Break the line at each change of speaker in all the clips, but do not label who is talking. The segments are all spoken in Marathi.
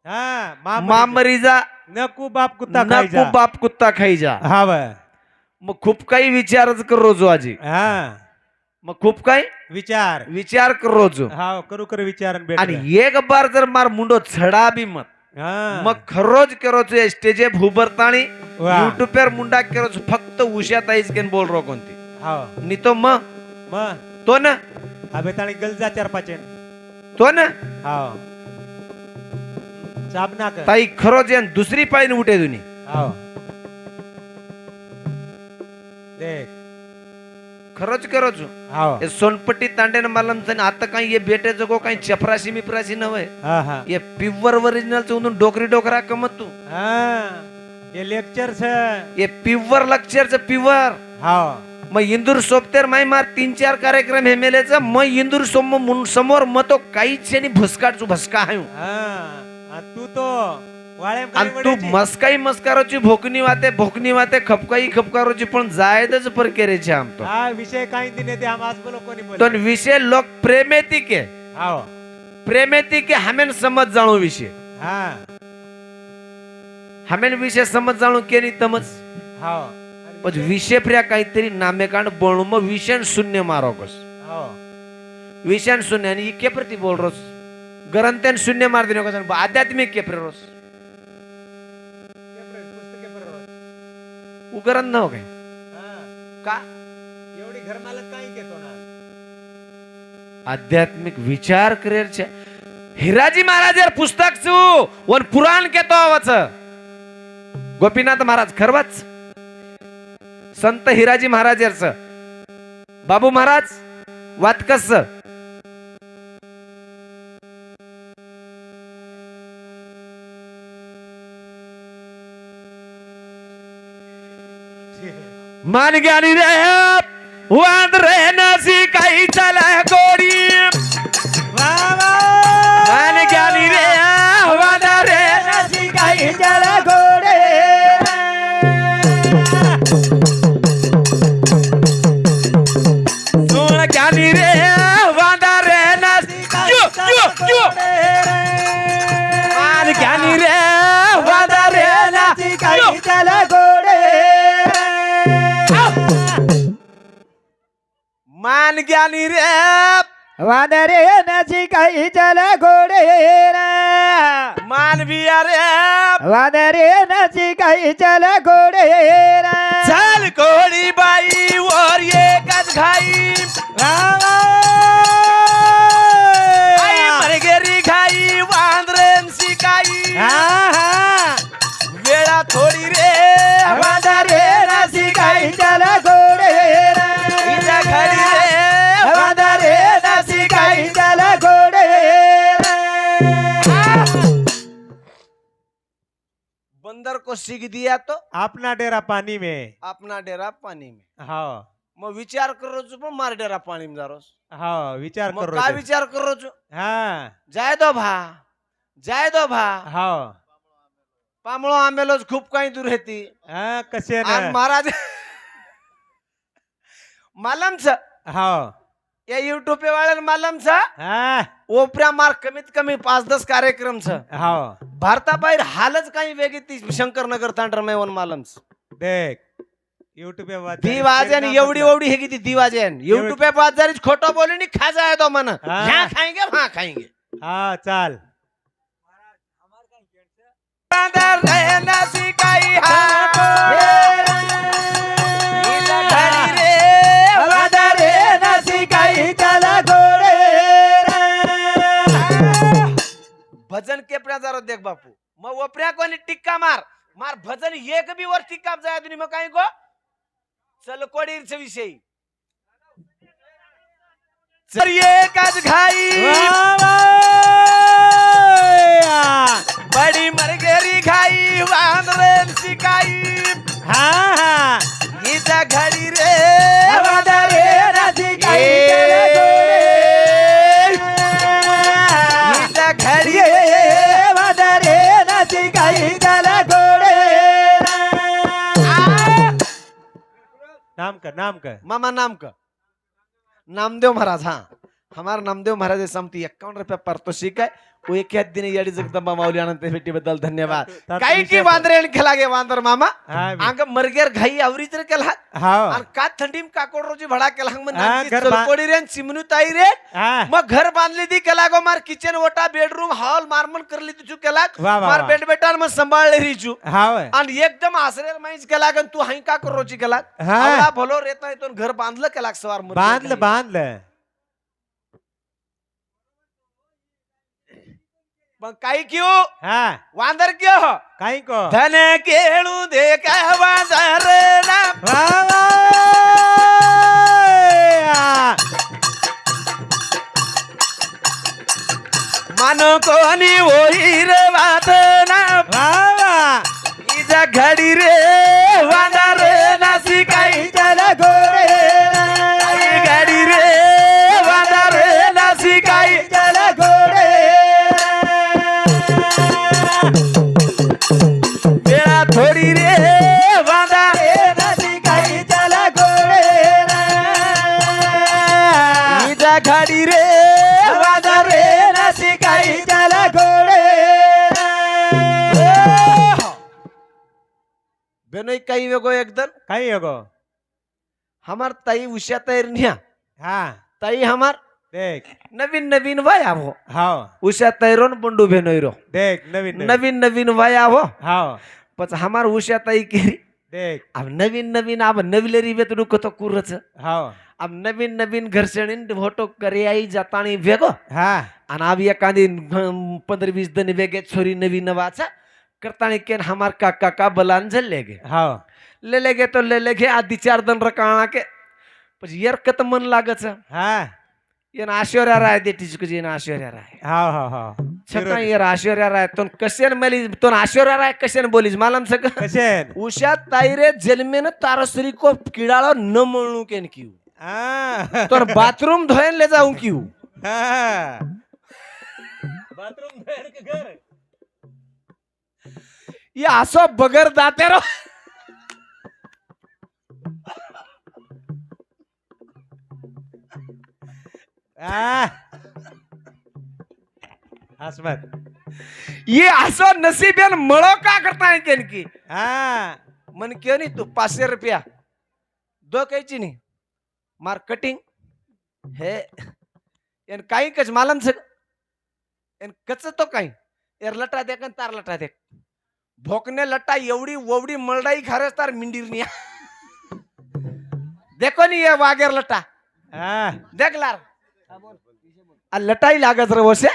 हाँ
माँ मरी जा
नको बाप कुत्ता खाई
नको
जा
बाप कुत्ता खाई जा.
हाँ बा
मग खूप काही विचारच कर रोजो आजी.
हाँ
मग खूप काही
विचार
विचार कर रोजो.
हाँ करू कर विचारन बेट
आणि एक बार जर मार मुंडो छडा बी मत
हाँ
मग खरोज करोच स्टेजे भूबरताणी
वाह.
युट्यूब वर मुंडा करोच फक्त उषाताईच केन बोल रो कोणती
हाँ
नी तो मग
मग
तो ना
अबे ताणी गलजा चार पाचेन
तो ना
हाँ चाप ना कर
ताई खरोज यान दुसरी पायन उठे दुनी
हाँ देख
खरोच करोच
हाँ
ये सोनपट्टी तांडेन मालम सन आता काही ये बेटे जगो काही चपराशी मिपराशी नव्हे
हाँ हाँ
ये प्युअर ओरिजिनल चोंदून डोकरी डोकरा कमत तू
हाँ ये लेक्चर से
ये प्युअर लेक्चरचं प्युअर
हाँ
मग इंदूर सोबतेर माय मार 3-4 कार्यक्रम हे मेलेचा मग इंदूर समोर मतो काहीच आणि भुसकाटचू भस्का आहे
हाँ तू तो वाळे
आणि तू मस्काई मस्कारोची भोकनी वाते खपकारोची पण जायदच परकेरेचे आम तो
हाँ विषय काही दिने ते हम आज बोलो कोणी बोल
तो विषय लोक प्रेमेती के
हाँ
हमेन समज जाणू विषय
हाँ
हमेन विषय समज जाणू केली तमच
हाँ
पण विषय प्रिया काहीतरी नामेकांड बोलू मग विषय शून्य मारो कस
हाँ
विषय शून्य आणि इके प्रति बोल रोस गरंतेन शून्य मार दिनो कस आध्यात्मिक के प्रेरोस उगरन न हो काय का
एवढी घर मालक काही घेतो ना
आध्यात्मिक विचार करेरच्या हिराजी महाराज यार पुस्तक छु वन पुराण केतो आवच गोपीनाथ महाराज खरवच संत हिराजी महाराज यारच बाबू महाराज वातकस मान ज्ञानी रे वाद रे नसी काही चला गोडी मान ज्ञानी रे वाद रे नसी काही चला गोडे सोन ज्ञानी रे वाद रे नसी मान ज्ञानी रे वाद रे नसी काही चला गोडे मान ज्ञानी रे
वादरे नची काही चल घोडे
मानवीय रे
वादरे नची काही चल घोडे
चल कोडी बाई वर एकच घाई आई मरगेरी घाई वांद्रेन शिकाई वेळा थोडी रे
वादरे नची काही चल घोडे
इजा खडी रे
वादरे नची काही चल घोडे
बंदर को सीख दिया तो
अपना डेरा पानी में
अपना डेरा पानी में
हाँ
मग विचार करो छो पण मार डेरा पाणी में जारोस
हाँ विचार
मग
करो
काय विचार करो छो
हाँ
जाय दो भा
हाँ
पामळो आंबेलोच खूप काही दूर हेती
हाँ कसे
आणि
ना
महाराज मालमच
हाँ
या युट्यूब पे वाले मालमच
हाँ
ओपऱ्या मार कमीत कमी 5-10 कार्यक्रम छ
हाँ
भारताबाहेर हालच काही वेगळी ती शंकरनगर तांडरमेवन मालमच
देख यूट्यूब पे बात
दिवाजन एवढी हे किती दिवाजन युट्यूब पे बात जरी खोटो बोली नहीं खा जाए तो मन
हाँ।
यहाँ खाएंगे वहाँ खाएंगे
हाँ चल
अंदर रहना सिखाई घड़ी रे
वादरे नसी काही चल घोडे
भजन के प्रजारो देख बापू मग वपऱ्या कोणी टिक्का मार भजन एक बी वर टिक्का जाय तुम्ही मग काय गो चल कोडीरच्या विषयी चल एकच घाई बड़ी मरगेरी घाई वांद्रेन शिकाई
हाँ हाँ
इजा घडी रे
वादरे नसी काही चल घोडे
इजा घडी
वादरे नसी काही चल घोडे नाम कर
मामा नाम का नामदेव महाराज हाँ हमारा नामदेव महाराज समती 51 रुपया पारितोषिक है एकाच दिने याडी जगदंबा माऊली अनंत भेटीबद्दल धन्यवाद
तात
काही की
विषय-
वांदरेण केला गे वांदर मामा
हा बी.
अंग मरगेर घाई आवरी तर केला
हाव
आणि का थंडीम काकोड रोजी भडा केला मग
हा,
नानकी
घर बा-
चलकोडी रे चिमनू ताई रे
हा
मग घर बांधली ती केला गो मार किचन ओटा बेडरूम हॉल मारमन करली तिचू केला
वा, वा,
मार
वा.
बेड बेटान मग सांभाळले रिचू
हाव
आणि एकदम आसरेल माहीच केला गन तू हाई का करोची केला
हा.
आवडा भलो रेता येतो घर बांधलं केला सवार
बांधलं बांधलं
मग काही क्यों
हा
वांदर क्यों
काही को
धन केळू दे का वांदर ना
वा वा आ.
मान कोणी होई रे वादना
वा वा
इजा घडी रे वांदर नासी काही
चला गोरे
गाडी रे वांदर नासी काही
चला गोरे
वेळा थोडी रे वांदा
नदी काही चला गोरे
इजा घडी रे वांदर नासी काही
चला गोरे
बेनोई काही वेगो एकदम
काही गो
हमार ताई उषा तैर न्या
हा
ताई हमार
देख
नवीन नवीन वय आवो
हाव
उषा तैरोन बंडू बेनोईरो
देख नवीन
नवीन नवीन वय आवो
हाव
पच हमार उषा ताई केरी
देख
अब नवीन नवीन अब नविलेरी वेत नुको तो कुरच
हाव
अब नवीन नवीन घरसणीन फोटो करे आई जातानी वेगो
हा
आणि अब एखादी 15-20 दिन वेगे छोरी नवीन वाचा करतानी केन हमार काका का बलान झल लेगे
हाव
ले लेगे तो ले लेगे आधी 4 दिन रकाणा के પછી યાર કત મન લાગે છે
हा
એના આશ્ચર્ય રાય દેટી છે એના આશ્ચર્ય રાય
हाव हाव हाव
છતાં યાર આશ્ચર્ય રાય તો કશેન મળી તો આશ્ચર્ય રાય કશેન બોલીસ માલમ છે
कशेन
ઉષા તાઈરે જન્મે ને તારો શ્રી કો કીડાળો ન મળનું કેન કીયું
हा
તો બાથરૂમ ધોઈને લે જાઉં કીયું
हा बाथरूम बाहेर के घर
ये आसो बगर दातेरो
आ हसमत
ये आसो नसीबेन मळो का करता है केन की
हा
मन क्यों नहीं तू 500 रुपया दो कैची नहीं मार कटिंग है एन काही कच मालम से एन कच तो काही एर लटा देख तार लटा देख भोकने लटा एवढी ववडी मलडाई खारेस तार मिंडीरनिया देखो नहीं ये वागेर लटा
हा
देख लार आ लटाई लागत रे वसे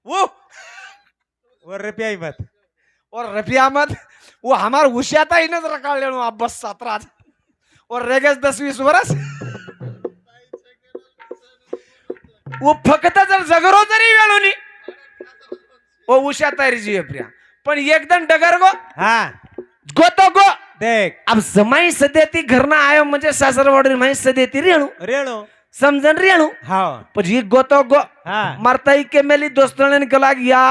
वो
और रुपया ही मत
और रफी अहमद वो हमार उशियाता ही नजर रखा लेनो अब बस 17 और रेगेस 10-20 वर्ष वो फक्त जर जगरो जरी वेळो नी वो उशिया तयारी जी प्रिया पण एकदम डगर गो
हा
गो तो गो
देख
अब जमाई सदेती घरना आयो म्हणजे सासरवाडी माई सदेती रेणू
रेणू
समजन रेणू
हाव
पण ये गो तो गो
हा
मारताई के मेली दोस्तने गला या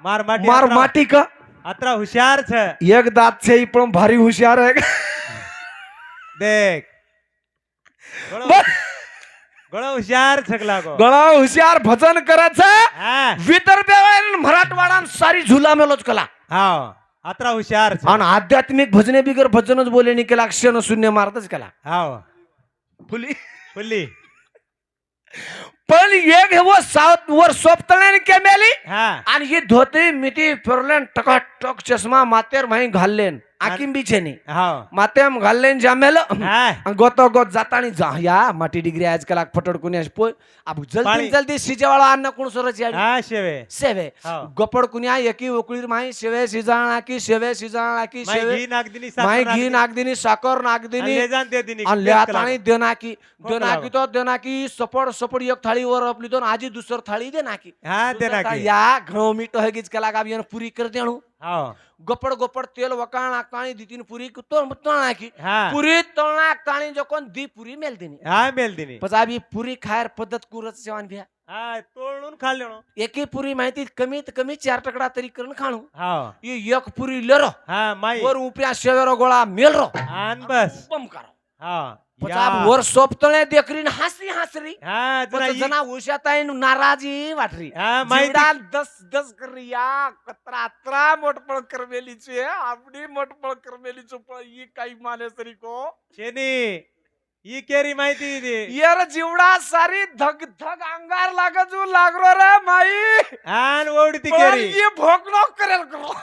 मार माटी
मार
अत्रा-
माटी का
अत्रा हुशार छ
एक दात से ही पण भारी हुशार है
देख
बस.
गळो हुशार छकला गो
गळा हुशार भजन करायचं
हा
विदर्भ मराठवाडा सारी झुला मेलोच कला
हाव अत्रा हुशार छ
आणि आध्यात्मिक भजने बिगर भजनच बोले नाही केला क्षण शून्य मारतच केला
हाव
फुली
फुल्ली
पण एक हे वो साऊथ वर सोपतळ्याने केमेली
हा
आणि ही धोती मिठी फिरलेन टकाटक चष्मा मातेर माही घाललेन आकिम बिछेनी
हाव
मातेम घाललेन जामेल
हा
गोतो गोत जातानी जा या माटी डिग्री आज कलाक फटड कुणी आज पोय अब जल्दी
पाणी.
जल्दी सिजेवाळा अन्न कोण सोरच याडी
हा शेवे
सेवे
हाव.
गपड कुण्या एकी उकळीर माही शेवे शिजाळा की शेवे शिजाळा की
माई
शेवे
घी नागदिनी
माही घी नागदिनी साखर नागदिनी
ले जाण ते दिनी
आणि लेतानी देनाकी
खोकला
देनाकी तो देनाकी सपड सपड एक थाळी वर आपली दोन आजी दुसर थाळी देनाकी
हा देना की
या घणो मीठ हगीच केला का बियान पुरी कर देणू
हाव
गपड गपड तेल वकाणा काणी दितीन पुरी तो तळना की
हा
पुरी तळना काणी जकोन दी पुरी मेल दिनी
हा मेल दिनी
पजाबी पुरी खायर पद्धत कुरत सेवन भ्या
हा तोळून खाल्लो
एकी पुरी माहिती कमीत कमी 4 टकडा तरी करून खाणू
हाव
ये एक पुरी लेरो
हा माई
वर उपया शेवेरो गोळा मेलरो
आन बस
बम करो
हा
पचाब वर सोपतळे देखरीन हसरी हसरी
हा जरा
पच जना उशाताय नाराजी वाटरी
हा, माहिती-
जीवडा दस दस करिया कत्रा अत्रा मोटपळ करमेलीचे आपली मोटपळ करमेलीचे पण ही काही माने सरी को
शेनी ही केरी माहिती दे
यार जीवडा सारी धग धग अंगार लागजू लागरो रे माई
आन ओढती
पण
केरी
ये भोकनो करेल करो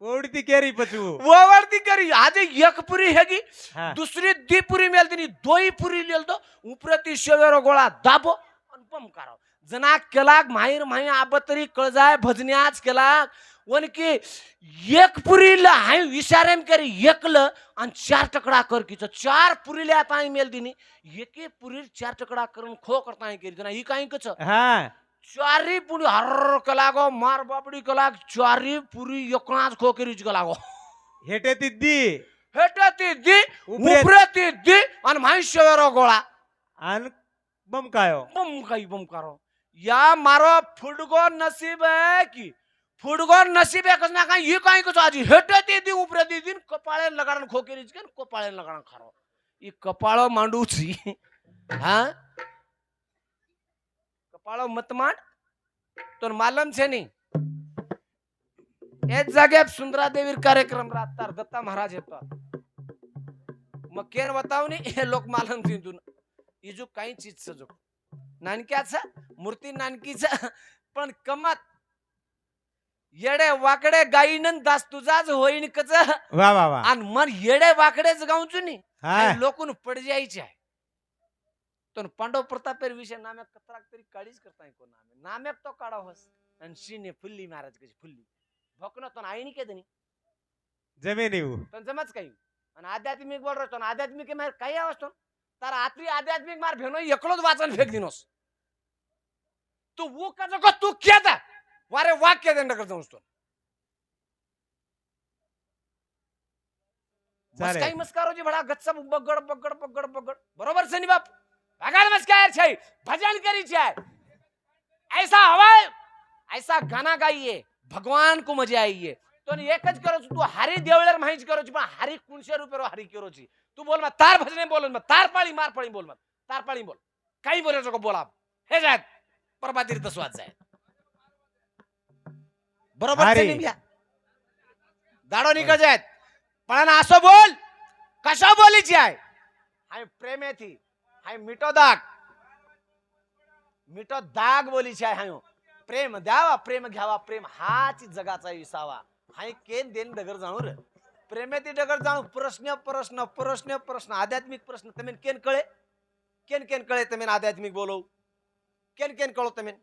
ओढती केरी पचू
वरती करी आज एक पुरी हेगी
हा.
दुसरी दी पुरी मेलती दोई पुरी लेल तो उपरती शेवेरो गोळा दाबो आणि बम करो जना केलाक माहीर माही आबतरी कळजाय भजन्याच केलाक वन की एक पुरीला हाय विचारेन करी एकलं आणि 4 टकडा कर की 4 पुरीला आता मेल दिनी एके पुरी 4 टकडा करून खो करता करी जना ही काही कच
हा
चारी पुरी हर कलागो मार बापडी कलाग चारी पुरी एकनाच खो करीच कलागो
हेटे तिद्दी
हेटा ती दी
उपरे-
उपरे ती दी आणि माही शेवेरो गोळा
आन बम कायो
बम करो या मारो फुडगो नसीब है की फुडगो नसीब है कसना का ये काई कुछ आज हेटे ती दी उपरे ती दिन कपाळे लगाडन खो करीच के कपाळे लगाडन खारो ई कपाळो मांडूची हा कपाळो मत मांड तो मालम छे नी एक जाग्यात सुंदरा देवीर कार्यक्रम राहतात दत्ता महाराज येतात मग केर बताव नी हे लोक मालम तिंतून इजू काही चीज सजो नानक्याचा मूर्ती नानकीचा पण कमात येडे वाकडे गाईन दास तुझाच होईन कच
वा वा वा
आणि मन येडे वाकडेच गावचू नी
हा
लोकून पड जायचे आहे तो पांडव प्रतापेर विषय नाम्याक कतराक तरी काळीच करताय को नाम्याक तो काढा होस आणि शिने फुल्ली महाराज कशी फुल्ली भोकनो तो आईनी के दनी
जमेनी
तो जमच काही आणि आध्यात्मिक बोल रहो तो आध्यात्मिक मार काही आवस्तो तार आत्री आध्यात्मिक मार भेनो एकलोच वाचन फेक दिनोस तू वो का जको तू केदा वारे वाक्य दंड कर जाऊस तो बस काही मस्कारो जी बडा गच्चा बगड बगड बगड बगड बरोबर सनी बाप भगवान मस्कार छै भजन करी छै ऐसा हवाए ऐसा गाना गाइए भगवान को मजा आइए तो एकच करो तू हरी देवळर माहिज करो पण हरी 900 रुपये रो हरी करो छी तू बोल मत तार भजने बोल मत तार पाळी मार पाळी बोल मत तार पाळी बोल काही बोलायचं को बोला हे जात परबातीर दसवात जाय बरोबर
हरी.
से निघ्या दाडो निकळ जाय पण असं बोल कशा बोलीची आहे हाय प्रेम आहे ती हाय मिठो दाग बोलीची आहे हाय प्रेम द्यावा प्रेम घ्यावा प्रेम हाच जगाचा विसावा हाय केन देन डगर जाणू रे प्रेमेती डगर जाणू प्रश्न प्रश्न प्रश्न प्रश्न आध्यात्मिक प्रश्न तमेन केन कळे केन कळे तमेन आध्यात्मिक बोलव केन कळो तमेन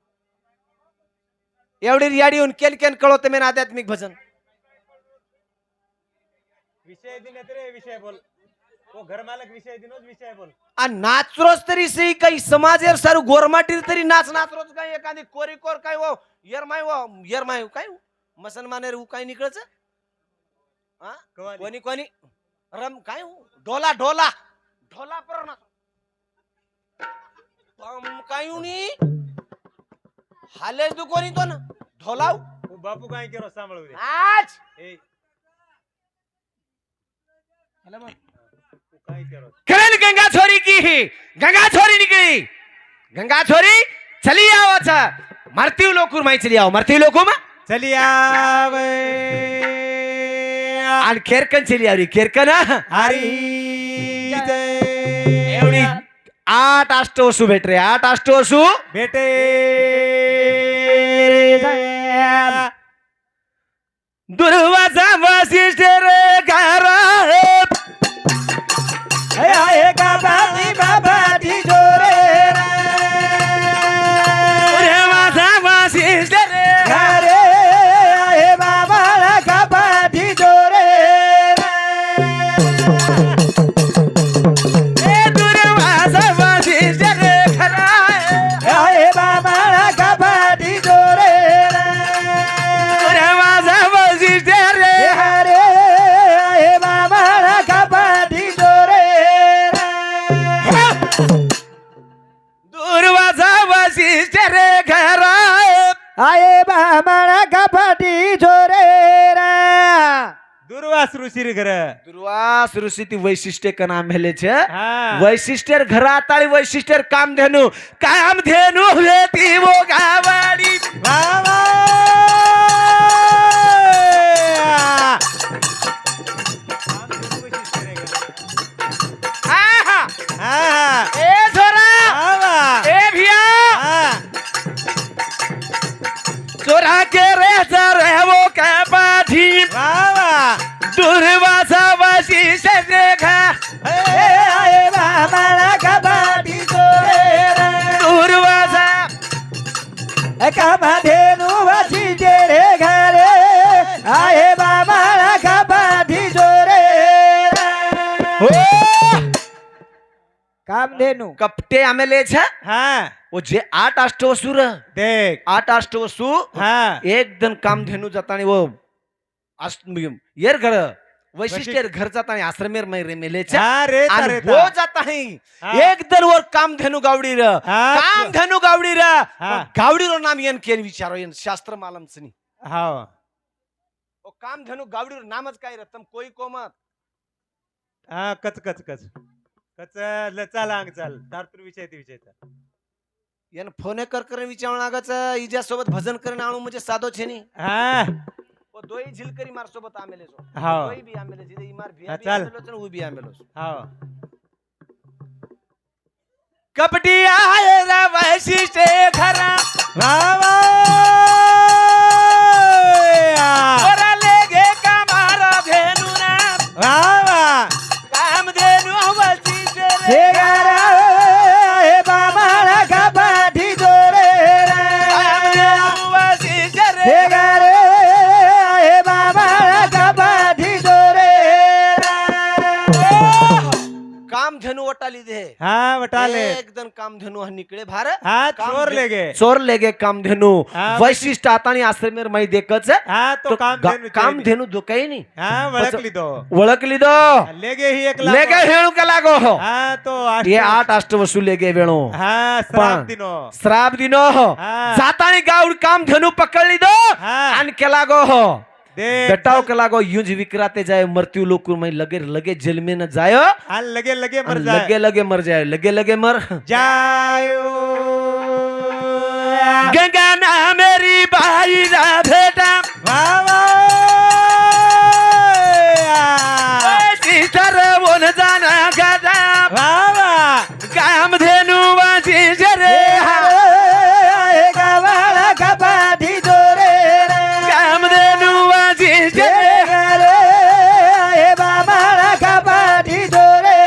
एवढी रियाडी होऊन केन कळो तमेन आध्यात्मिक भजन
विषय दिन रे विषय बोल वो घर मालक विषय दिनोच विषय बोल
आणि नाचरोच तरी सही काही समाजेर सारू गोरमाटीर तरी नाचरोच काही एखादी कोरी कोर काय वो यरमाय काय मुसलमानेर उ काय निकळच हा कोणी रम काय ढोला पर ना पम कायूनी हालेज दु कोणी तो ना ढोलाव
वो बापू काय केरो सांभाळू दे
आज
ए काय केरो
करेल गंगा छोरी की ही गंगा छोरी निकली गंगा छोरी चली आओ अच्छा मरती लोकूर माई चली आओ मरती लोकू मा
चली आवे
आणि खेरकन चली आवरी खेरकन
हरी
एवढी 8 अष्टवसू भेट रे 8 अष्टवसू
बेटे
दुर्वासा वशिष्ठ रे घरा
आहे बाबा ती जोरे
दुर्वासा वशिष्ठ रे
घरे आहे बाबा कपाटी जोरे
दुर्वासा वशिष्ठ रे घरा
आहे बाबा कपाटी जोरे
दुर्वासा वशिष्ठ रे
हरे आहे बाबा कपाटी जोरे
दुर्वासा वशिष्ठ रे घरा
आहे बाबा कपाटी जोरे
दुर्वास ऋषी घर
दुर्वास ऋषि ती वैशिष्ट्य का नाम हेले छे
हा
वैशिष्ट्यर घराताळी वैशिष्ट्यर कामधेनु कामधेनु वेती वो गावाडी
वा वा
आहा
हा
ए छोरा
वा
ए भिया
हा
चोरा के रे वो का पाठी
वा वा
दुर्वासा वैशिष्ट्य देखा
आये बाबाला कबाडी जोरे
दुर्वासा
कामधेनु वासी तेरे घरे आये बाबाला कबाडी जोरे
हो
कामधेनु
कपटे आमेले छे
हा
वो जे 8 अष्टवसुर
देख
8 अष्टवसु
हा
एकदम कामधेनु जातानी वो येर घर वैशिष्ट्य घर जातानी आश्रमेर मै मेले छे
हा रे
आणि
रे
वो जाताही
हा.
एकदम वर कामधेनु गावडी र
हा.
कामधेनु गावडी र
हा.
गावडी रो नाम येन केन विचारो येन शास्त्र मालम सनी
हा
ओ कामधेनु गावडी रो नामच काय र तम कोई कोमत
हा कच कच कच कच चाल अंग चाल तारतुर विषय ते विषय
येन फोने कर विचारण आगच इजा सोबत भजन करने आणू म्हणजे सादो छे नी
हा
ओ दोई झिलकरी मार सोबत आमेले सो
हा.
दोई भी आमेले जिदे इमार भी
हा, चल.
आमेलो छन उ भी आमेलो सो
हा
कपटी आए रा वैशिष्ट्य घरा
वा वा
ओरा लेगे कमारा धेनु ना
वा वा
कामधेनु वैशिष्ट्य
हे
रे
गारा आये बाबाला कबाडी जोरे
कामधेनु वैशिष्ट्य रे
हे गारे आये बाबाला कबाडी जोरे
कामधेनु वटाली दे
हा वटाले
एकदम कामधेनु हा निकळे भार
हा चोर ले गे
चोर लेगे कामधेनु
हा,
वैशिष्ट्य आतानी आश्रमेर मै देखच
हा तो काम
कामधेनु दो काही नाही
हा वळखली तो
ओळखली दो
ले गे ही एक लाख
लेगे हेळू का लागो हो
हा तो
ये 8 अष्टवसु लेगे वेणो
हा श्राप
पण-
दिनो
श्राप दिनो हो
हा.
जातानी गावड कामधेनु पकडली दो
हा.
आणि केला गो हो
दे
बेटाव केला गो युज विक्राते जाय मृत्यू लोक में लगे लगे जेल में न जायो
हा लगे लगे मर
आणि
जाए
लगे लगे मर जाए लगे लगे मर
जायो
गंगा ना मेरी भाई रा बेटा
वा वा
सिस्टर वन जाना गादा
वा वा
कामधेनु वासी जरे
आये बाबाला कबाडी जोरे
कामधेनु वासी
हे
जरे
गारे आये बाबाला कबाडी जोरे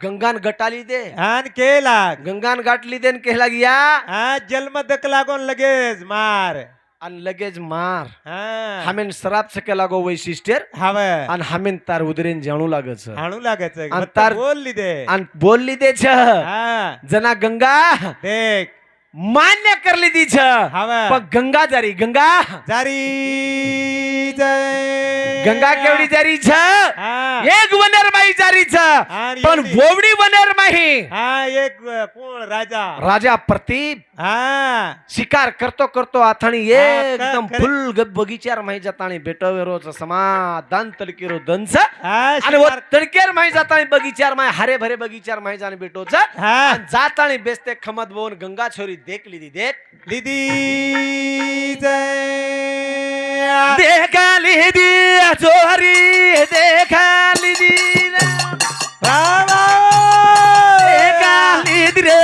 गंगान गटाली दे
हान केला
गंगान गाठली दे न केला गया
हा जन्म दक लागून लगेच मार
आणि लगेच मार
हा
हमेन श्राप से केला गो वैशिष्ट्य
हवे
आणि हमेन तार उदरेन जाणू लागच
हाणू लागायचं
आणि तार-
बोलली दे
आणि बोलली दे छ
हा
जना गंगा
देख
मान्य करली दी छ
हवे
पण गंगा जारी गंगा
जारी जय
गंगा केवढी जारी छ
हा
एक वनेर माई जारी छ
आणि
पण
एवढी.
वोवडी वनेर माही
हा एक कोण राजा
राजा प्रतीप
हा
शिकार करतो करतो आथाणी
हा,
एकदम
खरे.
फुल बगीचार माही जाताणी बेटवेरोच समाधान तलकेरो दंस
हा
आणि व तडकेर माही जाताणी बगीचार माही हरे भरे बगीचार माही जाणे बेटोच
हा
आणि जाताणी बेसते खमत बोन गंगा छोरी देख लीदी देख
लिदी जय
देखा लीदी छोरी देखा लीदी
बाबा
देखा लीदी रे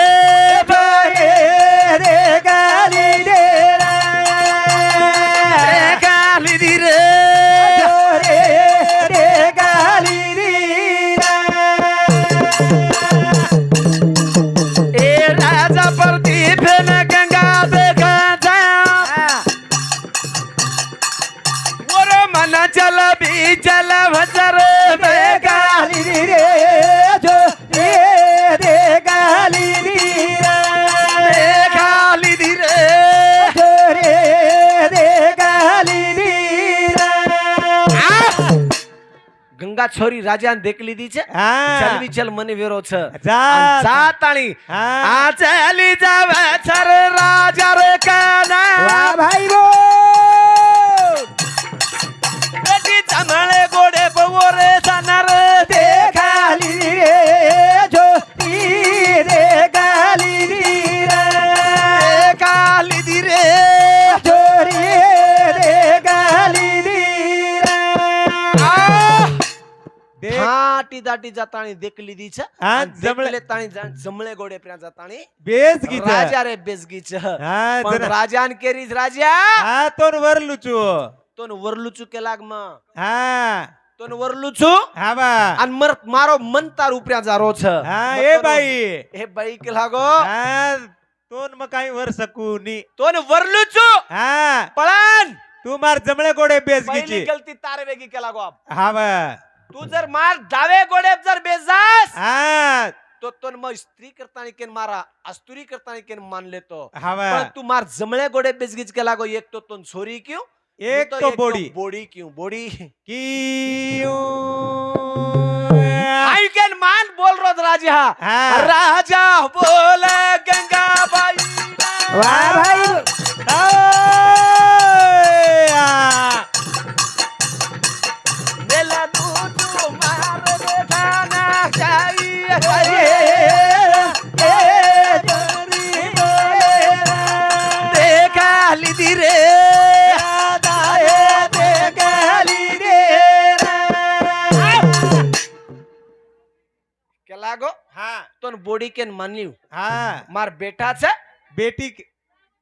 रे गाली दे
देखा लीदी रे
रे गाली
ए राजा प्रतीप न गंगा देखा जा और मन चल भी चल भजर में
गाली रे जो रे गाली
देखा लीदी रे
रे गाली
गंगा छोरी राजान देख लीधी छे
हा
चलवी चल मने वेरो छ
जा
जाताणी
हा
आ चली जावे छर राजा रे काना
वाह भाई वो
माटी दाटी जातानी देख लीधी छ
हा,
आणि
जमळे-
देखले ताणी जमळे गोडे प्या जातानी
बेस गीत
राजा रे बेसगीच
हा
पण
जरा-
राजान केरीज राजा
हा तो वर लुचू
तो वरलुचू केलाग मग
हा
तो वरलुचू
हा बा
आणि मारो मन तार उपऱ्या जारो छ
हा
मग
ए
तोन-
बाई
हे बाई केला गो
हा तोन मग काही वर सकू नी
तो वरलुचू
हा
पळण
तू मार जमळे गोडे बेस
पहिली
गीची
गलती तार वेगी केला गो आप.
हा बा
तू जर मार दावे गोडे जर बेजास
हा
तो मग स्त्री करताना केन मारा अस्तुरी करताना केन मान लेतो
हा बा
पण तू मार जमळे गोडे बेसगीच केला गो एक तो छोरी क्यों
एक तो बोडी
बोडी क्यों बोडी
की
आई केन मान बोल रोज राजा
हा.
राजा बोल गंगाबाई
वाह भाई
मेला तू मार बेठाना काही
अरे
देखा लिदी रे के लागो
हा
तोन बोडी केन मानलिव
हा
मार बेटा छ
बेटी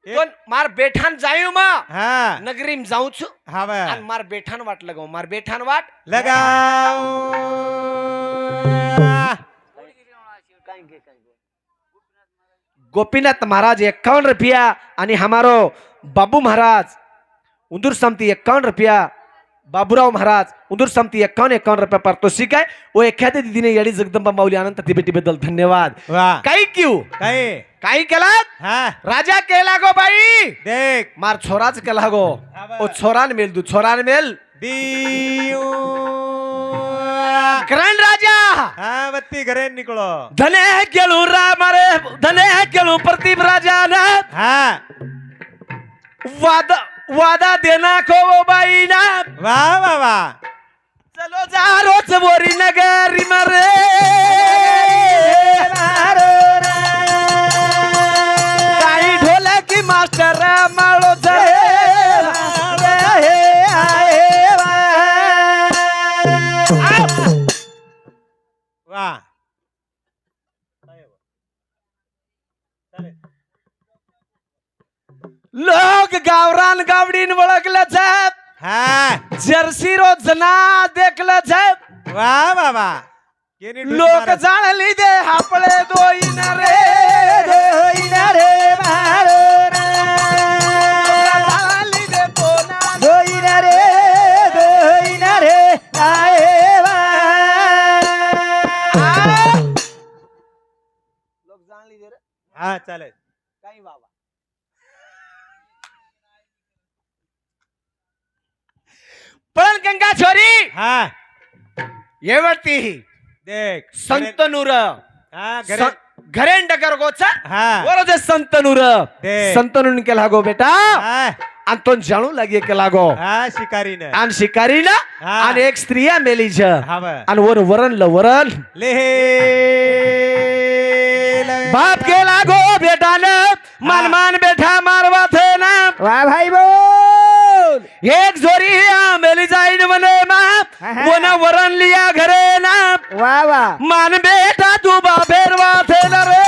तोन मार बेठान जायू मा
हा
नगरीम जाऊ छु
हा बा
आणि मार बेठान वाट लगाव मार बेठान वाट
लगाओ
गोपीनाथ महाराज 51 रुपया आणि हमारो बाबू महाराज उंदूर समती 51 रुपया बाबूराव महाराज उंदूर समती 51 रुपया पारितोषिक आहे व एखाद्या दीदीने याडी जगदंबा माऊली अनंत भेटीबद्दल धन्यवाद
वाह
काही क्यू
काय
काही केला
हा
राजा केला गो बाई
देख
मार छोराच केला गो
हा बा.
ओ छोरान मेल दू छोरान मेल
दियो
करण राजा
हा बत्ती घरे निकलो
धने गेलू मारे धने गेलू प्रदीप राजा ना
हा
वादा देना को वो बाई ना
वाह वाह वाह
चलो जा रोज बोरी नगरी मरे काही ढोलकी मास्टर माळो
वाह
लोक गावरान गावडीन ओळखलं जात
हा
जर्सी रोज ना देखलं जात
वाह वाह वाह केनी ढूंढ
लोक
मारत.
जाळली दे हापळे दोईन रे जाळली दे कोणा लोक जाळली दे रे
हा चालेल
काही बाबा पण गंगा छोरी
हा
येवती
देख
संतनूर
हा घरे
घरेन डगर गोचा
हा
बरोबर संतनूर
ते.
संतनून केला गो बेटा
हा
आणि तो जाणू लागे केला गो
हा शिकारी ने
आणि शिकारी ना
हा.
आणि एक स्त्रिया मेली छ
हा बा
आणि वर वरण ल वरण
ले
बाप केला गो बेटा न मान मान बेठा मारवा थे ना
वाह भाई बोल
एक जोरी मेली जाईन म्हणे माप वन वरण लिया घरे ना
वाह वाह
मान बेटा तू बाबेरवा थे ना रे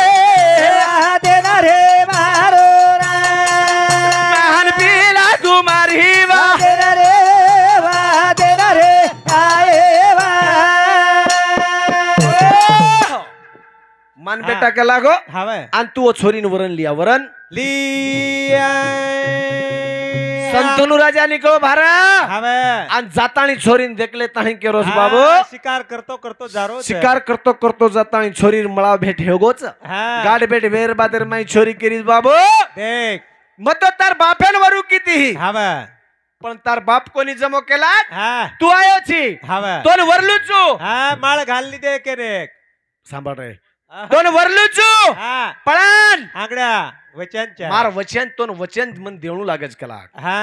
देना रे मारो
महान पीला तू मारी वा
देना रे आए
मान बेटा केला गो
हा बा
आणि तू छोरीन वरण लिया वरण
लिया
संतनू राजा निकलो भारा
हा बा
आणि जातानी छोरीन देखले ताणी के रोज
हा,
बाबू
शिकार करतो जारो
शिकार करतो जातानी छोरीर मळा भेट हेगोच
हा
गाड भेट वेर बादर माई छोरी केरीस बाबू
देख
मत तार बापेन वरू किती
हा बा
पण तार बाप कोणी जमो केला
हा
तू आयो छी
हा बा
तोन वरलुचू
हा माळ घालली दे के रे
सांभाळ रे तोन वरलुचू
हा
पळान
आंगड्या वचनच्या
मार वचन तोन वचन मन देणू लागच केला
हा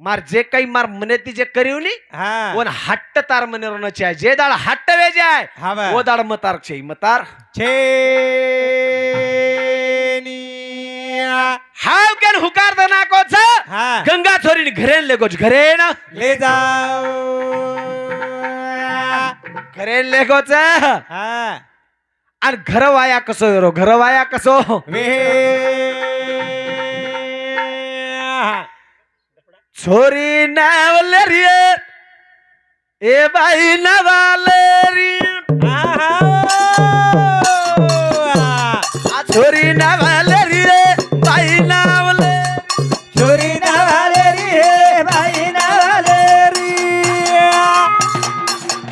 मार जे काही मार मनेती जे करीवली
हा
वन हट्ट तार मने रोनचे आहे जे दाड हट्ट वे जाय
हा बा
वो दाड मतार छे मतार
छेनिया
हाव केन हुकार दना को छ
हा
गंगा छोरी घरेन ले गोज घरेन
ले जाओ
घरे लेगोच
हा
आणि घर वाया कसो वेरो घर वाया कसो
वे
छोरी नावले रे ए बाई नावाले रे छोरी नावाले रे बाई नावले
छोरी नावाले रे बाई नावाले रे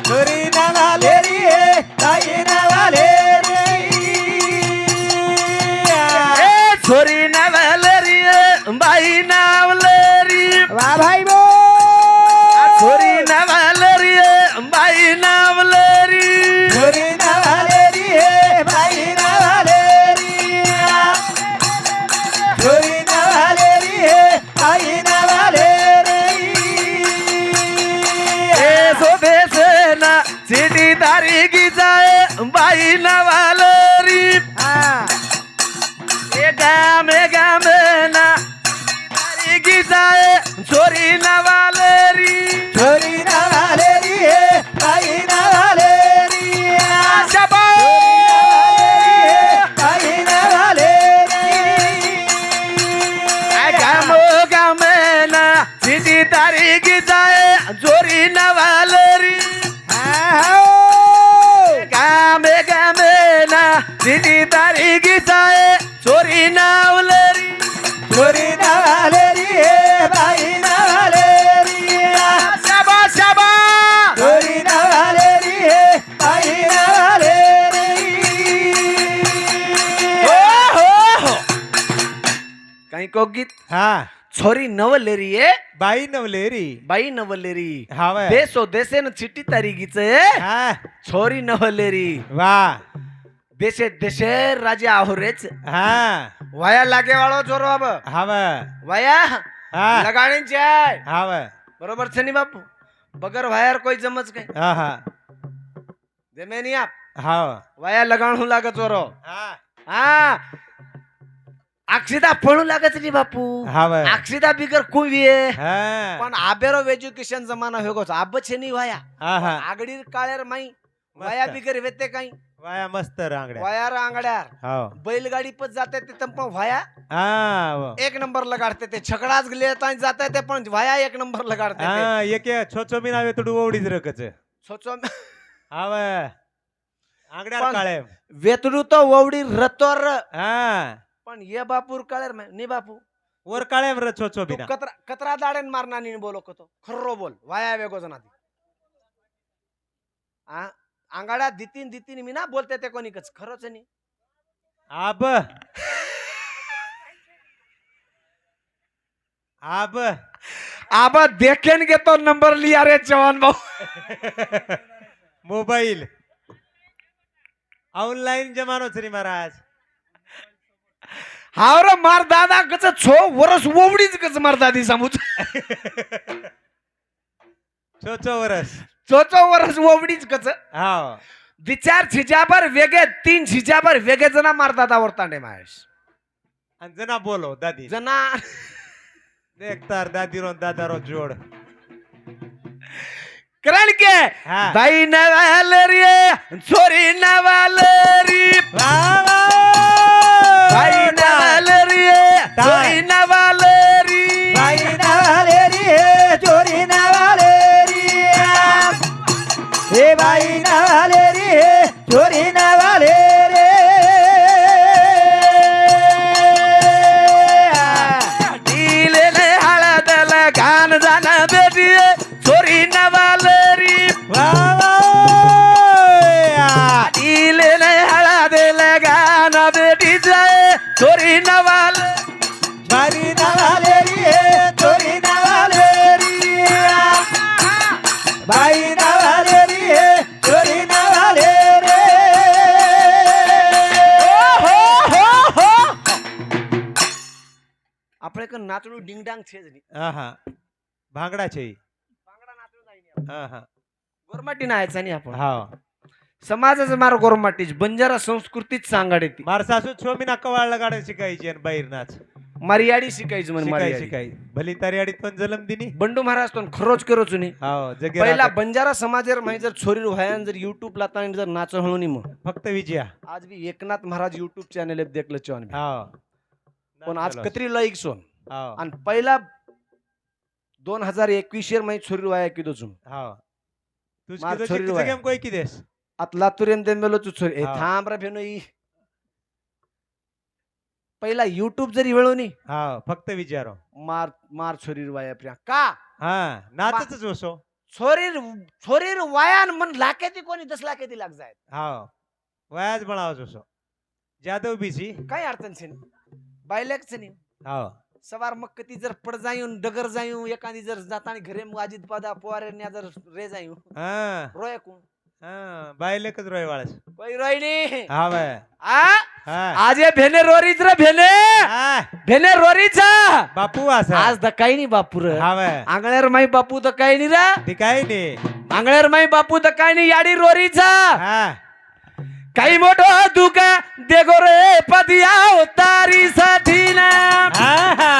छोरी नावाले रे बाई नावाले रे
ए छोरी नावाले रे बाई नावले रे
वा भाई बो
छोरी नावाले रे बाई नावले रे
छोरी नावाले रे बाई नावाले रे छोरी नावाले रे बाई नावाले रे
ए सोदेसे ना चिठी तारीखी जाए बाई नावाले रे ए गामे ना तारीखी जाए छोरी नावाले रे
छोरी नावाले रे बाई नावाले रे बाई नावाले
गामे ना चिठी तारीखी जाए छोरी नावाले रे गामे ना चिठी तारीखी जाए छोरी नावले रे
छोरी नावाले रे बाई नावाले रे
शाबा शाबा
छोरी नावाले रे बाई नावाले रे
हो काही को गीत
हा
छोरी नवलेरी ए
बाई नवलेरी
बाई नवलेरी
हाव
देसो देसे न चिठी तारीखीच
हा
छोरी नवलेरी
वा
देशे देशे राजा ahoरेच
हा
वाया लागे वाळो जोरो अब
हाव
वाया
हा
लगाणींचे आहे
हाव
बरोबर छे नी बापू बगर वायर कोई जमच काय
हा हा
जमे नी आप
हाव
वाया लगाणू लागत जोरो
हा
हा अक्षिता पळू लागत नी बापू
हाव
अक्षिता बिगर कुवी आहे
हा
पण आबेरो एज्युकेशन जमाना होगोच आब छे नी वाया
हा हा
आगडी काळेर माई वाया बिगर वेते काही
वाया मस्त रांगड्या
वायार आंगड्यार
हाव
बैलगाडी पण जाते ते पण वाया
हा
एक नंबर लगाडते ते छकडाच गेले जाते ते पण वाया एक नंबर लगाडते ते.
हा एक छोचो बी नावे तुडू ओवडीच रकच
सोचो
हाव आंगड्यार
पण-
काळे
वेतडू तो ववडी रतोर
हा
पण ये बापूर काळेर नी बापू
वर काळे र छोचो
तू
बी ना
कतरा कतरा दाडेन मारना नी बोलो कतो खर्रो बोल वाया वेगो जनाती आ आंगाड्या दितीन मी ना बोलते ते कोणी कच खरंच नी
आब आब
आबा देखेन घेतो नंबर लिया रे जवान भाऊ
मोबाईल ऑनलाइन जमानो छरी महाराज
हावर मार दादा कच छो वरस ववडीच कच मार दादी समूच
छोचो वरस
चोचो वरस ववडीच कच
हाव
विचार छिजाबर वेगे 3 छिजाबर वेगे जना मार दादा वरतांडे माहेश
आणि जना बोलो दादी
जना
देखतार दादी रो दादा रो जोड
करण के
हा
बाई नवाल रे छोरी नवाल रे बाई नवाल रे छोरी नवाल रे
बाई नावाले रे छोरी नावाले रे हे बाई नावाले रे छोरी नावाले रे
दिलेले हळदल गान जान बेटी छोरी नवाल रे दिलेले हळदल गान बेटी जाय छोरी नवाल
बाई नावाले रे छोरी नावाले रे बाई नावाले रे छोरी नावाले रे
આપણે કન નાચડું ડિંગડાંગ છે જ નહીં
હા ભાંગડા છે ઈ.
ભાંગડા નાચડું જાય નહીં
હા હા
गोरमाटी नायचा नाही आपण
हा
समाजाच मार गोरमाटीच बंजारा संस्कृतीच सांगाडी ती
मार सासू छो मी ना कवाळ लगाडे शिकायची आणि बाहेर नाच
मर्याडी शिकायचं म्हण
शिकाय
मर्याडी
शिकाय भली तरी पण जलम दिनी
बंडू महाराज तो खरोच करोच नी
हो जगे
पहिला
राहतात.
बंजारा समाजर माही जर छोरी व्हायान जर युट्यूब ला ताण जर नाच हळूनी मग
फक्त विजया
आज भी एकनाथ महाराज युट्यूब चॅनल देखलं चोन
हो
पण आज कत्री लाईक सोन
हो
आणि पहिला 2021 यर माही छोरी व्हाया की दोचून
हो तुझ
मार
की
छोरी
दो
रोया.
गेम कोई की देस
आत लातूर देंबेलो तू छोरी ए
हा.
थांब रे फेनो ई पहिला युट्यूब जरी वेळोनी
हो फक्त विचारो
मार मार छोरी वाया प्रिया का
हा नाचच जोसो
छोरी छोरी वायान मन लाकेती कोणी 10 लाकेती लाग जाय
हो वयाज बनाव जोसो जादव बीसी
काय अडचण छे बायलेक्स नाही
हो
सवार मग कधी जर पड जाऊन डगर जाऊ एखादी जर जातानी घरे अजित पादा पोवाऱ्यांना जर रे जाऊ
हा
रोय कोण
हा बायलेकच रोय वाळस
कोई रोय नी
हा बाय
आ
हा
आज ये भेने रोरीच रे भेने
हा,
भेने रोरीचा
बापू असा
आज दकाई नी बापू रे
हा बाय
आंगळ्यावर माई बापू दकाई नी रा
ती काय ने
आंगळ्यावर माई बापू दकाई नी याडी रोरीचा
हा
काही मोठो दुका देगो रे पदिया तारी साठी ना
हा हा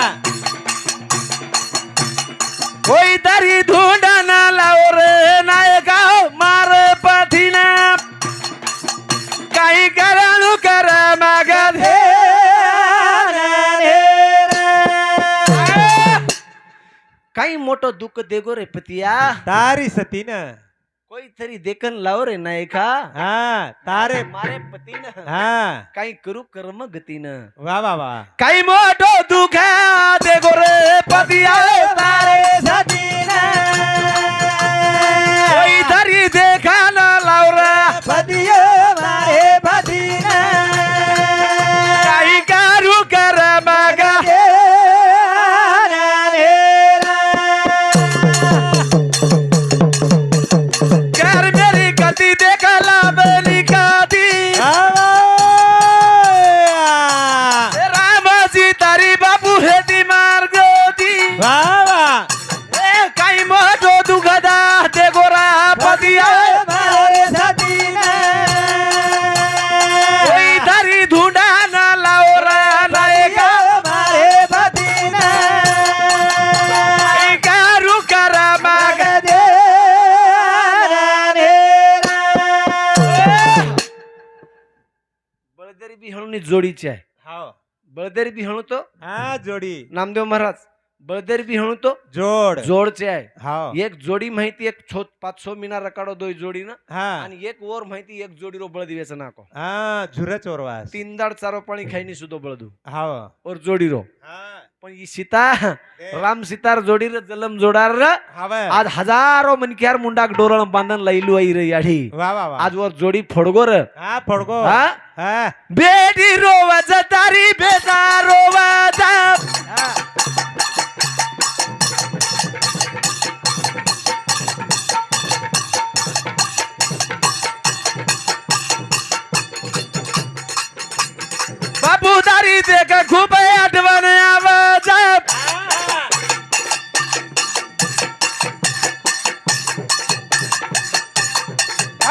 कोई तारी धुंडा ना लाओ रे नायका मार पाठीना काही कराणू कर मागा दे काही मोठो दुःख देगो रे पतिया
तारी सती ना
कोई तरी देखन लाओ रे नायका
हा तारे
मारे पतीन
हा
काही करू कर्म गतीन
वा वा वा
काही मोठो दुःख देगो रे पतिया तारे
सतीना
कोई तरी देखा ना लाओ रे
पदियो मारे पदीना
काही करू कर मागा कर मेरी गति देखला मेरी गति राम जी तारी बापू हे ती मार्ग दी ए काही मोठो दुखदा ते गोरा पतिया कोई तरी धुंडा ना लाओ रा नायका काही करू कर मागा बळदरी बिहाणूनी जोडीची आहे बळदरी बिहाणू तो
हा जोडी
नामदेव महाराज बळदरी बिहाणू तो
जोड
जोडचे आहे
हाव
एक जोडी माहिती एक 500 मीना रकाडो दोय जोडी ना
हा
आणि एक ओर माहिती एक जोडी रो बळदिवेचं नाको
हा झुरा चोरवास
3 दाड चारो पाणी खाईनी सुद्धा बळदू
हाव
और जोडी रो
हा
पण ही सीता राम सीतार जोडी रे जलम जोडार रे
हाव
आज हजारो मनक्यार मुंडाक डोरण बांधन लैलू आई रे याडी
वा वा वा
आज वर जोडी फोडगो रे
हा फडको
हा
हा
बेटी रोवाच तारी बेटा रोवाचा
हा
बापू दारी देख खूप आठवण आवाज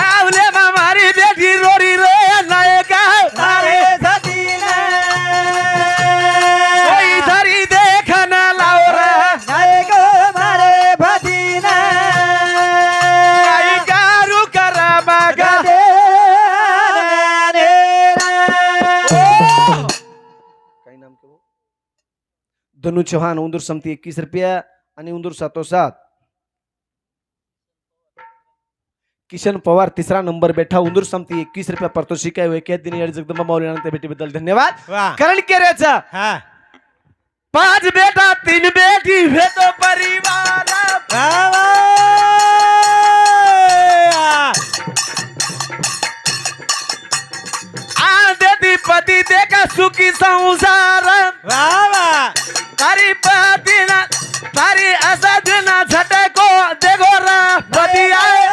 आवले मारी बेटी रोरी रे नायका
मारे सतीना
कोई धरी देख ना लाओ रे
नायक मारे भदीना
काही कारू कर मागा काही नाम के धनु चौहान उंदूर समती 21 रुपया आणि उंदूर 707 किशन पवार तिसरा नंबर बैठा उंदूर समती 21 रुपया पारितोषिक आहे एक दिन या जगदंबा मौलाना भेटीबद्दल धन्यवाद
वा
करण केऱ्याचा
हा
5 बेटा 3 बेटी भेटो परिवार
वा वा
आ देती पती देखा सुखी संसार
वा वा
तारी पतीना तारी असजना झटको देखो रा पती आए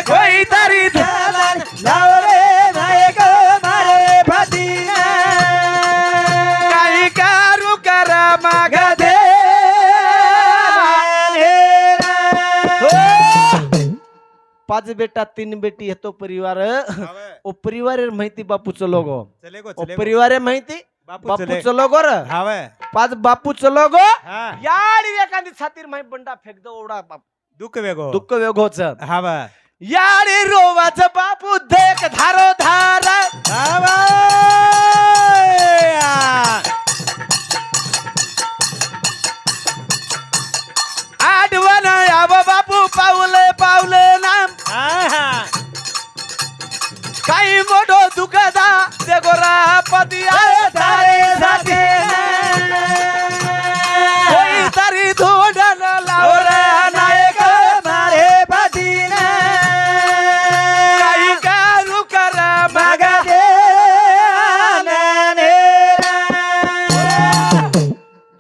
कोई तारी काही कारू कर मागा दे
5 बेटा 3 बेटी हे तो परिवार
हाव
ओ परिवार माहिती बापूचं लोगो
चले गो
ओ
चले गो
परिवार माहिती
बापू चले
बापूचं लोगो र
हाव
5 बापूचं लोगो
हा
याडी एखादी छातीर माही बंडा फेक दो ओढा बाप
दुःख वेगो
दुःख वेगोच
हाव
याडी रोवाचं बापू देख धारो धार
हाव
आठवण याव बापू पावले पावले नाम काही मोठो दुखदा ते गोरा पती आहे तारे साठी कोई तरी धोंडन लावरा नायक मारे पतीन काही करू कर मागा दे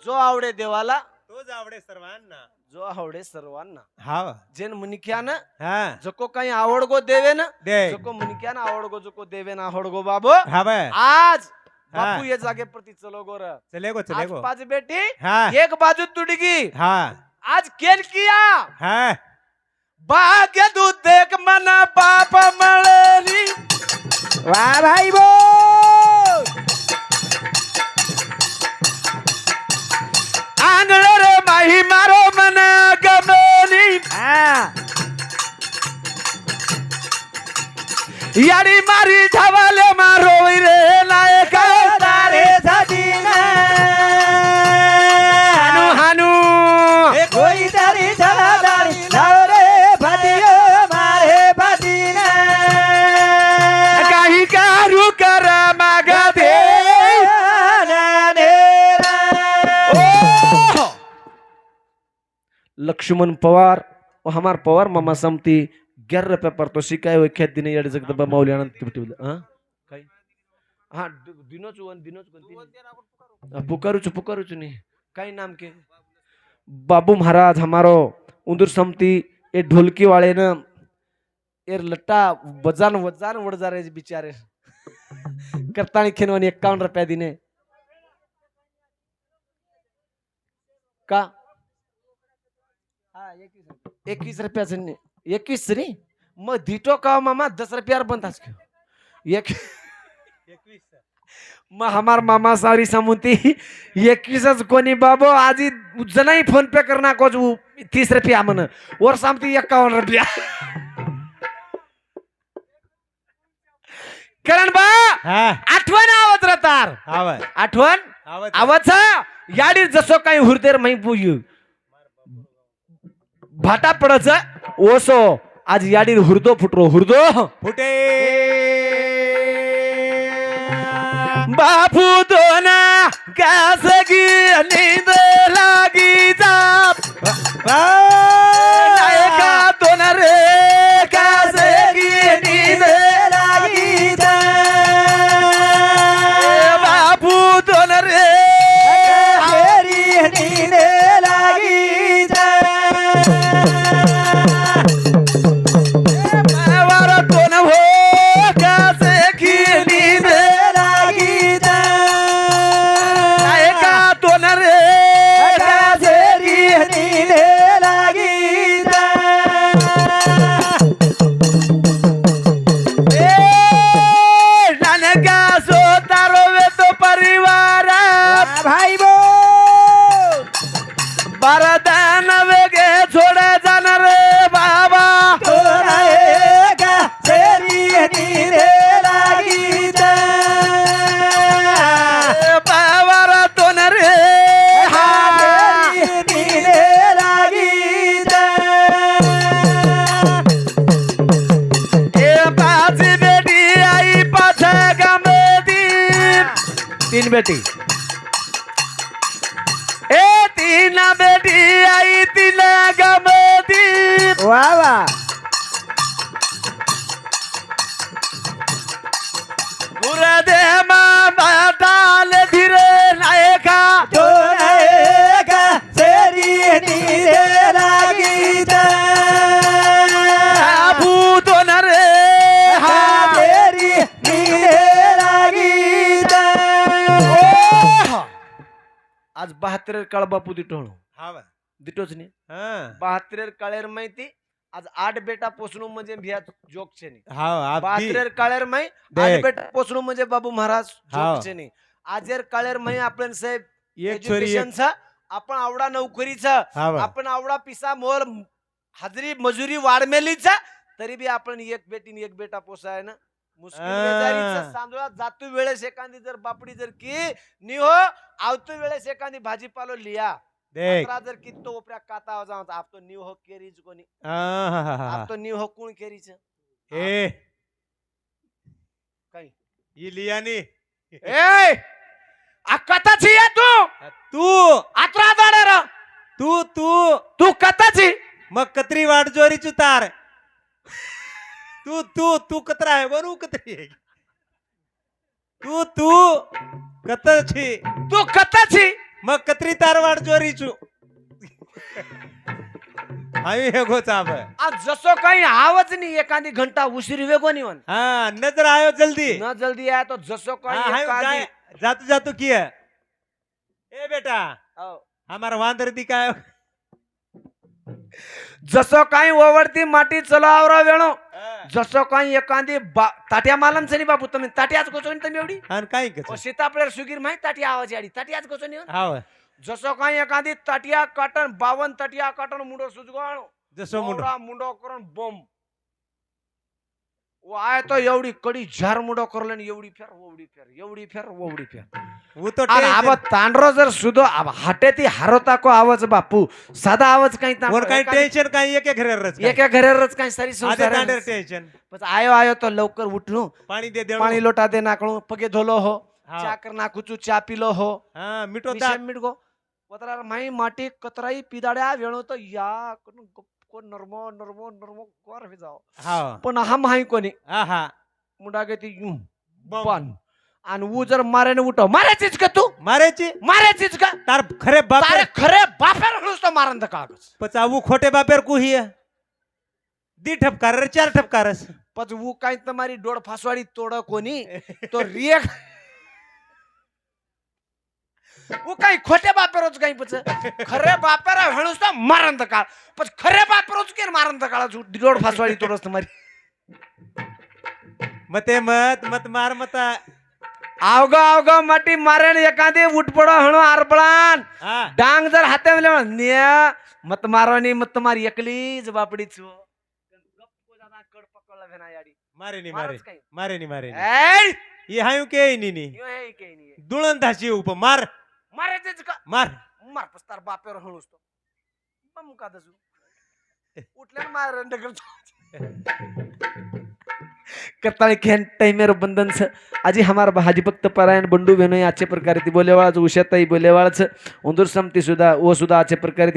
जो आवडे देवाला
तोच आवडे सर्वांना
जो आवडे सर्वांना
हाव
जेन मुनिक्यान
हा
जको काही आवडगो देवे ना
दे
जको मुनिक्यान आवडगो जको देवे ना आवडगो बाबो
हाव
आज
हा.
बापू ये जागे प्रति चलो गोर
चले गो चले
आज
गो
5 बेटी
हा
एक बाजू तुडगी
हा
आज केल किया
हा
भाग्य दूध देख मना बाप मळली
वाह भाई बो
आंगळ रे माही मारो मन गमनी याडी मारी धावाले मारो रे नायक तारे साठी हानू हानू
कोई तारी चला दारी लाव रे भाटियो मारे भाटीना
काही करू कर मागा दे लक्ष्मण पवार और हमार पवार मामा समती 11 रुपया पर तो शिकाय हुए खेत दिने यार जगदबा मौली आनंद की बिटी हां काय हां दिनोच पुकारूच नहीं काय नाम के बाबू महाराज हमारो उंदूर समती ये ढोलकी वाले न ये लट्टा वजान वड़ जा रहे बेचारे करतानी खेनवानी 51 रुपया दिने का 21 रुपया से 21 रे मग धीटो का मामा 10 रुपया बनतास क्यों एक
21
मग हमार मामा सारी समुती 21च कोणी बाबो आजी जनाई फोन पे करना को 30 रुपया मन और सामती 51 रुपया करण बा
हा
आठवण आवत रतार
हाव
आठवण
आवत
आवत याडी जसो काही हुरदेर माही पुयू भाटा पडच ओसो आज याडी हुरदो फुटरो हुरदो
फुटे
बापू दोना कासगी नींद लागी जाप नायका दोन रे कासगी नींद लागी जाप बापू दोन रे
नींद लागी
वार दोन हो कासगी नींद
लागी
नायका दोन रे
नींद लागी
नानका सोतारो वे तो परिवार
भाई बो
बरदान वेगे छोड़े जाणार रे बाबा
नींद लागी
बाबार दोन रे
नींद लागी
ए पाच बेटी आई पाच गमती 3 बेटी ए 3 बेटी आई 3 गमती
वाह वाह
दे मामा डाल धीरे नायका
नींद लागी
बाबू दोन रे
नींद लागी
आज 72 काळ बापू दिटोळ
हाव
दिटोच नाही
हा
72 काळेर माहिती आज 8 बेटा पोसणू म्हणजे भिया जोक छे नहीं
हाव अगदी
बात्रेर काळेर मै 8
देख.
बेटा पोसणू म्हणजे बाबू महाराज
हाव.
जोक छे नहीं आजेर काळेर मै आपण साहेब
एक छोरी एक
एज्युकेशनचा आपण आवडा नोकरीचा
हाव
आपण आवडा पिसा मोर हजरी मजुरी वाढमेलीचा तरी बी आपण एक बेटीन एक बेटा पोसाय ना मुश्किल बेजारीचं सांदुळा जातू वेळेस एखादी जर बापडी जर की निहो आवतो वेळेस एखादी भाजीपालो लिया
देख
अकरा जर कितो ओपऱ्या काता जाऊ आप तो निव हो केरीच कोणी
आहाहाहा.
आप तो निव हो कोण केरीच
ए
काही
ही लियानी
ए आ कथाची आहे तू
तू
अकरा दाडे र
तू तू
तू कथाची
मग कत्री वाट जोरी चुतार तू तू तू कतरा आहे बरू कत्री आहे तू तू कतची
तू कथाची
मग कत्री तार वाट जोरी चू आम्ही हे गोचाब
आज जसो काही आवच नाही एखादी घंटा उशिरी वेगो निवन
हा नजर आयो जल्दी
न जल्दी आया तो जसो
हाँ,
काही
हाँ,
एखादी
जाए- जातू जातू किया ए बेटा
हो.
हमारा वांदर दिखायो
जसो काही ओवरती माटी चलावरा वेळो जसो काही एखादी ताट्या मालम सनी बापू तुम्ही ताट्याच गोचोनी तुम्ही एवढी
आणि काय
ओ
कच
सीतापळेर सुगीर माहिती ताटी आवाज आडी ताट्याच गोचोनी
हाव
जसो काही एखादी ताटिया काटन 52 ताटिया काटन मुंडो सुजगण
जसं मुंड
मुंडो करून बम वो आय तो एवढी कडी झार मुंडो करलन एवढी फेर ओवडी फेर एवढी फेर ओवडी फेर
वो तो
आणि
टेन्शन.
आबा तांडरो जर सुदो हाटेती हारोता को आवाज बापू साधा आवाज काही
वर काही टेन्शन काही एक घरेरच
एका घरेरच काही सारी
आधे
संसार
तांडर टेन्शन
पण आयो आयो तो लवकर उठलो
पाणी दे देणो.
पाणी लोटा दे नाकळू पगे धोलो हो
हाव.
चा कर नाखुचू चा पिलो हो
हा मिठो
मिशे
दा
मिटगो पत्रार माई माटी कतराई पिदाड्या वेळो तो या को नर्मो नर्मो नर्मो कोर हो जाओ
हाव
पण हम हाई कोणी
आहा
मुंडा गे ती
बम.
पान आणि वो जर मारे ने उठो मारायचीच का तू
मारायची
मारायचीच का
तार खरे बाप
तारे खरे बापेर हळूस तो मारन द कागज
पचावू खोटे बापेर कुही दी ठपकार रे चार ठपकारस
पच वो काही तुम्हारी डोळ फासवाडी तोड कोणी तो रिएक्ट वो काही खोटे बापेरोच काही पच खरे बापेर हळूस तो मारन द काळ पच खरे बापेरोच के मारन द काळ डोळ फासवाडी तोडस तुम्हारी
मते मत मत मार मता
आवगा माटी मारेन एखादी उठपडो हणो आरपळान
हा
डांग जर हाते मिले निया मत मारवानी मत मार एकलीच बापडीच हो. गप्प जाना कड पकडला भेना याडी
मारे नी मारे
मारच काही.
मारे नी मारे नी.
ऐ
ये हायू के नी नी
यो हे काही नाही
दुळन धाशी उप मार
मारायचंच का
मार
मार पस्तार बापेवर हळूस तो बम का दसू उठल्या मार करताली खेन टाइमेर बंधन से आजी हमारा हाजी भक्त पारायण बंडू बहनोई अच्छे प्रकार बोलेवाळ उषाताई बोलेवाळ उंदूर समती सुद्धा वो सुद्धा अच्छे प्रकार